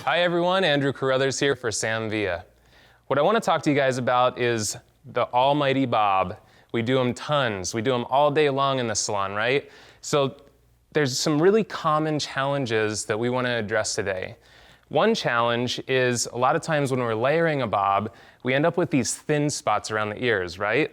Hi everyone, Andrew Carruthers here for Sam Villa. What I want to talk to you guys about is the almighty bob. We do them tons. We do them all day long in the salon, right? So there's some really common challenges that we want to address today. One challenge is a lot of times when we're layering a bob, we end up with these thin spots around the ears, right?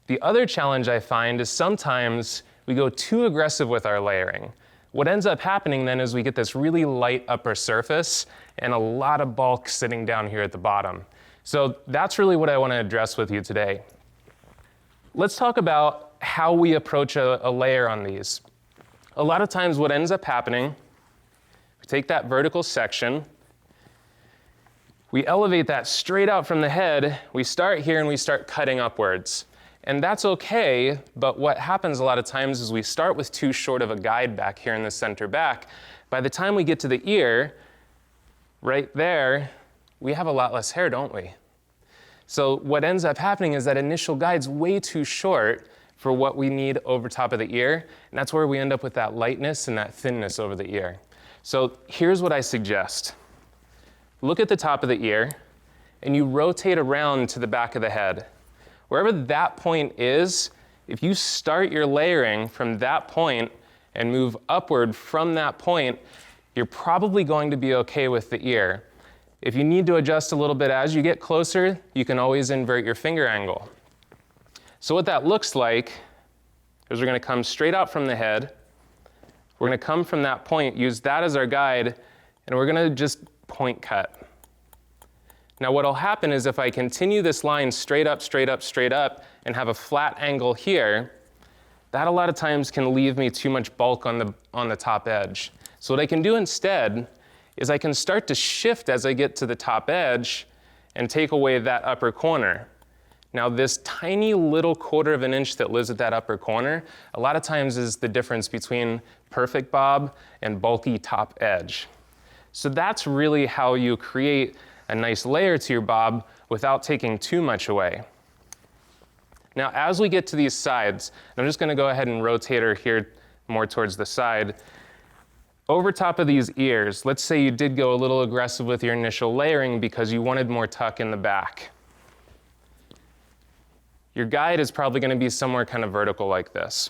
The other challenge I find is sometimes we go too aggressive with our layering. What ends up happening then is we get this really light upper surface and a lot of bulk sitting down here at the bottom. So that's really what I want to address with you today. Let's talk about how we approach a layer on these. A lot of times what ends up happening, we take that vertical section, we elevate that straight out from the head, we start here and we start cutting upwards. And that's okay, but what happens a lot of times is we start with too short of a guide back here in the center back. By the time we get to the ear, right there, we have a lot less hair, don't we? So what ends up happening is that initial guide's way too short for what we need over top of the ear, and that's where we end up with that lightness and that thinness over the ear. So here's what I suggest. Look at the top of the ear, and you rotate around to the back of the head. Wherever that point is, if you start your layering from that point and move upward from that point, you're probably going to be okay with the ear. If you need to adjust a little bit as you get closer, you can always invert your finger angle. So what that looks like is we're going to come straight out from the head. We're going to come from that point, use that as our guide, and we're going to just point cut. Now what'll happen is if I continue this line straight up, straight up, straight up, and have a flat angle here, that a lot of times can leave me too much bulk on the top edge. So what I can do instead is I can start to shift as I get to the top edge and take away that upper corner. Now this tiny little 1/4 of an inch that lives at that upper corner, a lot of times is the difference between perfect bob and bulky top edge. So that's really how you create a nice layer to your bob without taking too much away. Now as we get to these sides, I'm just going to go ahead and rotate her here more towards the side. Over top of these ears, let's say you did go a little aggressive with your initial layering because you wanted more tuck in the back. Your guide is probably going to be somewhere kind of vertical like this.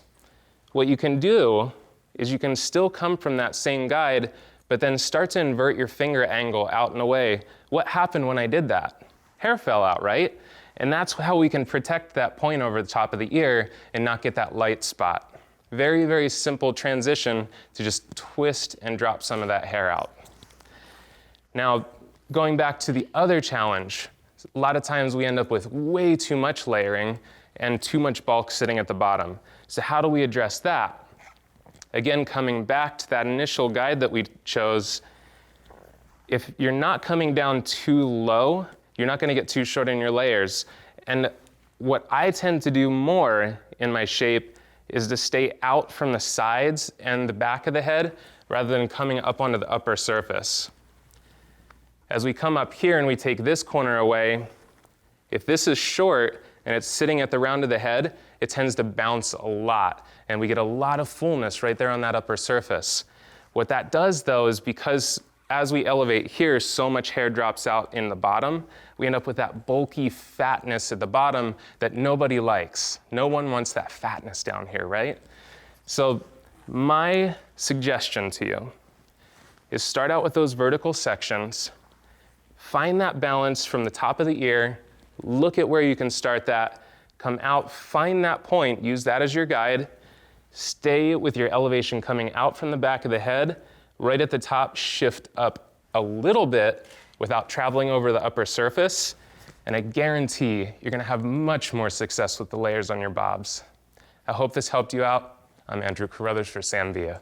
What you can do is you can still come from that same guide, but then start to invert your finger angle out and away. What happened when I did that? Hair fell out, right? And that's how we can protect that point over the top of the ear and not get that light spot. Very, very simple transition to just twist and drop some of that hair out. Now, going back to the other challenge, a lot of times we end up with way too much layering and too much bulk sitting at the bottom. So how do we address that? Again, coming back to that initial guide that we chose, if you're not coming down too low, you're not going to get too short in your layers. And what I tend to do more in my shape is to stay out from the sides and the back of the head rather than coming up onto the upper surface. As we come up here and we take this corner away, if this is short and it's sitting at the round of the head, it tends to bounce a lot, and we get a lot of fullness right there on that upper surface. What that does though is because as we elevate here, so much hair drops out in the bottom, we end up with that bulky fatness at the bottom that nobody likes. No one wants that fatness down here, right? So my suggestion to you is start out with those vertical sections, find that balance from the top of the ear, look at where you can start that, come out, find that point, use that as your guide, stay with your elevation coming out from the back of the head, right at the top, shift up a little bit without traveling over the upper surface, and I guarantee you're going to have much more success with the layers on your bobs. I hope this helped you out. I'm Andrew Carruthers for Sam Villa.